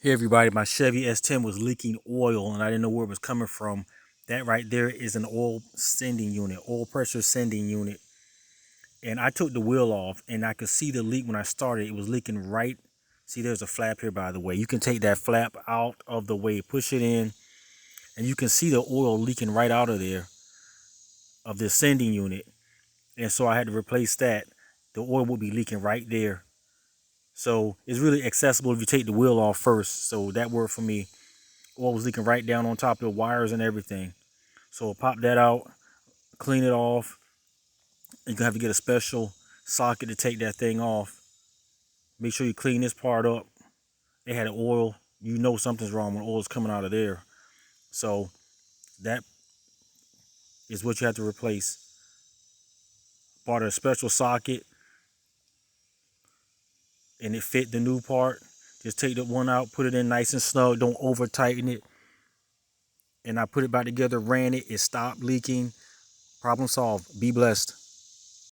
Hey everybody, my Chevy S10 was leaking oil and I didn't know where it was coming from. That right there is an oil sending unit, oil pressure sending unit. And I took the wheel off and I could see the leak when I started. It was leaking right. See, there's a flap here, by the way. You can take that flap out of the way, push it in, and you can see the oil leaking right out of there of the sending unit. And so I had to replace that. The oil will be leaking right there. So it's really accessible if you take the wheel off first. So that worked for me. Oil was leaking right down on top of the wires and everything. So pop that out, clean it off. You're gonna have to get a special socket to take that thing off. Make sure you clean this part up. It had an oil. You know something's wrong when oil's coming out of there. So that is what you have to replace. Bought a special socket and it fit the new part. Just take the one out, put it in nice and snug. Don't over tighten it. And I put it back together, ran it. It stopped leaking. Problem solved. Be blessed.